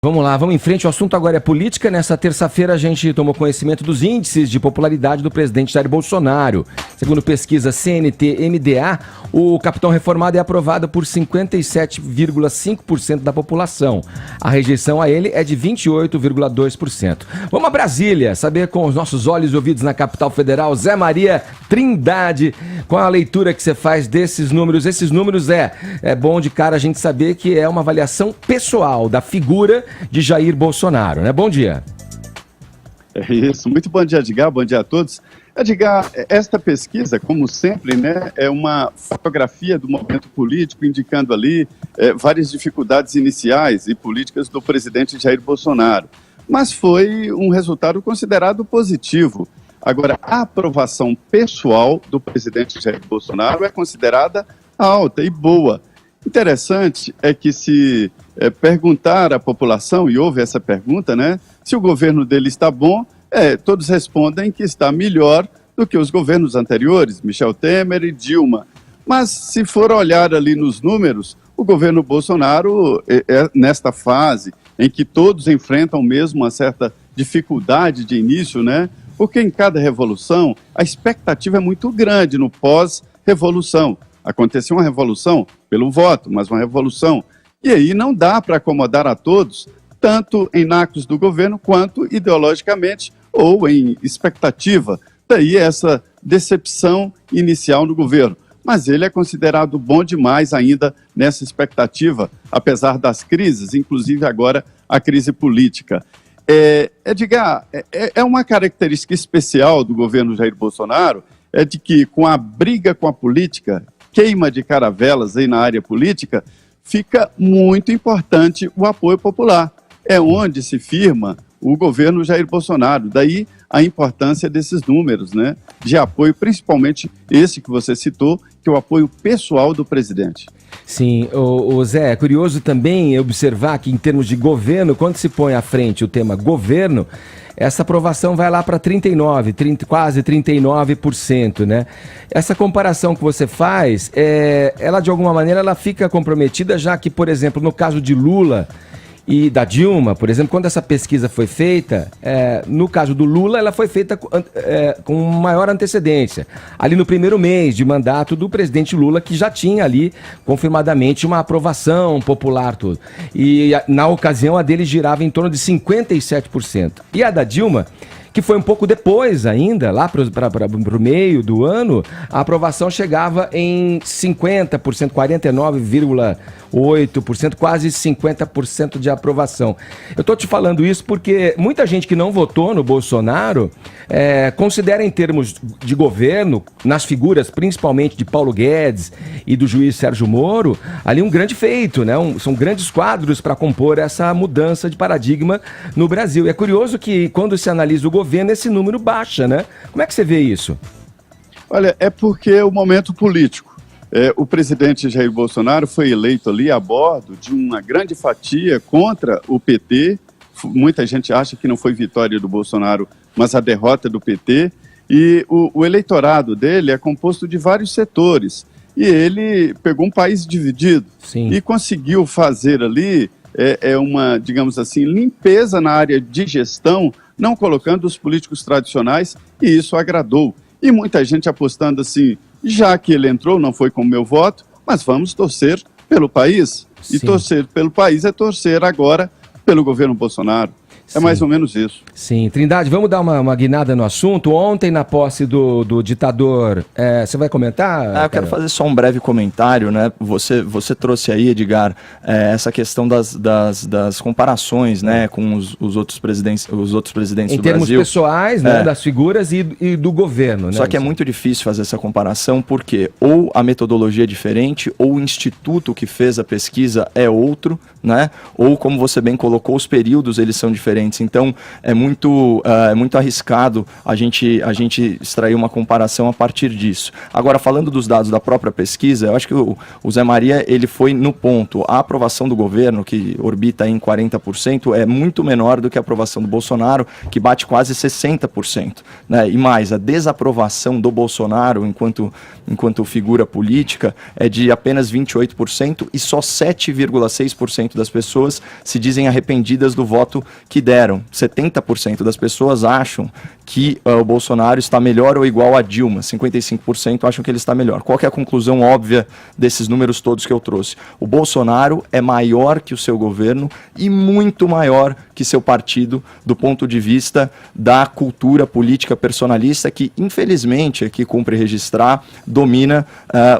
Vamos lá, vamos em frente. O assunto agora é política. Nessa terça-feira a gente tomou conhecimento dos índices de popularidade do presidente Jair Bolsonaro. Segundo pesquisa CNT-MDA, o capitão reformado é aprovado por 57,5% da população. A rejeição a ele é de 28,2%. Vamos a Brasília, saber com os nossos olhos e ouvidos na capital federal. Zé Maria Trindade, qual a leitura que você faz desses números? Esses números é bom de cara a gente saber que é uma avaliação pessoal da figura de Jair Bolsonaro, né? Bom dia. É isso, muito bom dia, Edgar, bom dia a todos. Edgar, esta pesquisa, como sempre, né, é uma fotografia do momento político, indicando ali várias dificuldades iniciais e políticas do presidente Jair Bolsonaro. Mas foi um resultado considerado positivo. Agora, a aprovação pessoal do presidente Jair Bolsonaro é considerada alta e boa. Interessante é que se perguntar à população, e houve essa pergunta, né, se o governo dele está bom, todos respondem que está melhor do que os governos anteriores, Michel Temer e Dilma. Mas se for olhar ali nos números, o governo Bolsonaro, nesta fase em que todos enfrentam mesmo uma certa dificuldade de início, né, porque em cada revolução a expectativa é muito grande no pós-revolução. Aconteceu uma revolução pelo voto, mas uma revolução. E aí não dá para acomodar a todos, tanto em nacos do governo, quanto ideologicamente ou em expectativa. Daí essa decepção inicial no governo. Mas ele é considerado bom demais ainda nessa expectativa, apesar das crises, inclusive agora a crise política. Edgar, é uma característica especial do governo Jair Bolsonaro, é de que com a briga com a política, queima de caravelas aí na área política, fica muito importante o apoio popular. É onde se firma o governo Jair Bolsonaro. Daí a importância desses números, né, de apoio, principalmente esse que você citou, que é o apoio pessoal do presidente. Sim, o Zé, é curioso também observar que em termos de governo, quando se põe à frente o tema governo, essa aprovação vai lá para quase 39%, né? Essa comparação que você faz, ela de alguma maneira ela fica comprometida, já que, por exemplo, no caso de Lula e da Dilma, por exemplo, quando essa pesquisa foi feita, no caso do Lula, ela foi feita com maior antecedência, ali no primeiro mês de mandato do presidente Lula, que já tinha ali confirmadamente uma aprovação popular, tudo. E na ocasião a dele girava em torno de 57%. E a da Dilma, que foi um pouco depois ainda, lá para o meio do ano, a aprovação chegava em 50%, 49,8%, quase 50% de aprovação. Eu estou te falando isso porque muita gente que não votou no Bolsonaro considera em termos de governo, nas figuras principalmente de Paulo Guedes e do juiz Sérgio Moro, ali um grande feito, né? São grandes quadros para compor essa mudança de paradigma no Brasil. E é curioso que quando se analisa o governo, esse número baixa, né? Como é que você vê isso? Olha, é porque é o momento político. O presidente Jair Bolsonaro foi eleito ali a bordo de uma grande fatia contra o PT. Muita gente acha que não foi vitória do Bolsonaro, mas a derrota do PT. E o eleitorado dele é composto de vários setores. E ele pegou um país dividido. Sim. E conseguiu fazer ali uma, digamos assim, limpeza na área de gestão, não colocando os políticos tradicionais, e isso agradou. E muita gente apostando assim, já que ele entrou, não foi com o meu voto, mas vamos torcer pelo país. Sim. E torcer pelo país é torcer agora pelo governo Bolsonaro. É mais ou menos isso. Sim. Trindade, vamos dar uma guinada no assunto. Ontem, na posse do ditador, você vai comentar? Eu quero fazer só um breve comentário, né? Você trouxe aí, Edgar, essa questão das comparações, né, com os outros presidentes do Brasil. Em termos pessoais, né, das figuras e do governo. Né? Só que é muito difícil fazer essa comparação, porque ou a metodologia é diferente, ou o instituto que fez a pesquisa é outro, né? Ou, como você bem colocou, os períodos eles são diferentes. diferentes. Então, é muito arriscado a gente extrair uma comparação a partir disso. Agora, falando dos dados da própria pesquisa, eu acho que o Zé Maria ele foi no ponto. A aprovação do governo, que orbita em 40%, é muito menor do que a aprovação do Bolsonaro, que bate quase 60%. Né? E mais, a desaprovação do Bolsonaro enquanto figura política é de apenas 28% e só 7,6% das pessoas se dizem arrependidas do voto que deram. 70% das pessoas acham que o Bolsonaro está melhor ou igual a Dilma. 55% acham que ele está melhor. Qual que é a conclusão óbvia desses números todos que eu trouxe? O Bolsonaro é maior que o seu governo e muito maior que seu partido do ponto de vista da cultura política personalista que, infelizmente, aqui cumpre registrar, domina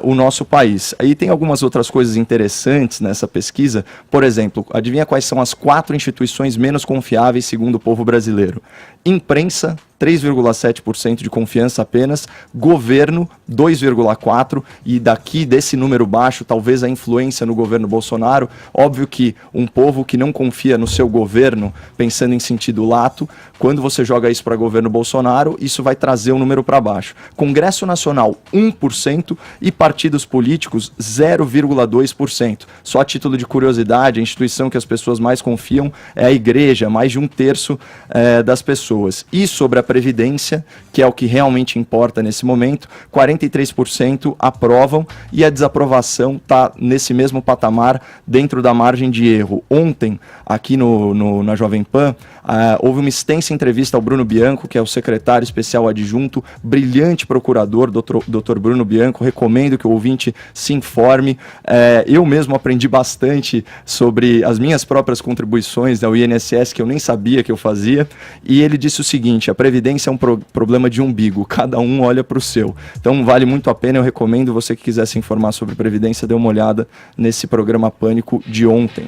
o nosso país. Aí tem algumas outras coisas interessantes nessa pesquisa. Por exemplo, adivinha quais são as 4 instituições menos confiáveis segundo o povo brasileiro? Imprensa, 3,7% de confiança apenas, governo 2,4%, e daqui desse número baixo, talvez a influência no governo Bolsonaro. Óbvio que um povo que não confia no seu governo, pensando em sentido lato, quando você joga isso para governo Bolsonaro, isso vai trazer o número para baixo. Congresso Nacional 1% e partidos políticos 0,2%. Só a título de curiosidade, a instituição que as pessoas mais confiam é a igreja, mais de 1/3 das pessoas. E sobre a Previdência, que é o que realmente importa nesse momento, 43% aprovam e a desaprovação está nesse mesmo patamar dentro da margem de erro. Ontem, aqui na Jovem Pan, houve uma extensa entrevista ao Bruno Bianco, que é o secretário especial adjunto, brilhante procurador, Dr. Bruno Bianco. Recomendo que o ouvinte se informe. Eu mesmo aprendi bastante sobre as minhas próprias contribuições ao INSS, que eu nem sabia que eu fazia, e ele disse o seguinte: a Previdência é um problema de umbigo, cada um olha para o seu. Então vale muito a pena, eu recomendo, você que quiser se informar sobre Previdência, dê uma olhada nesse programa Pânico de ontem.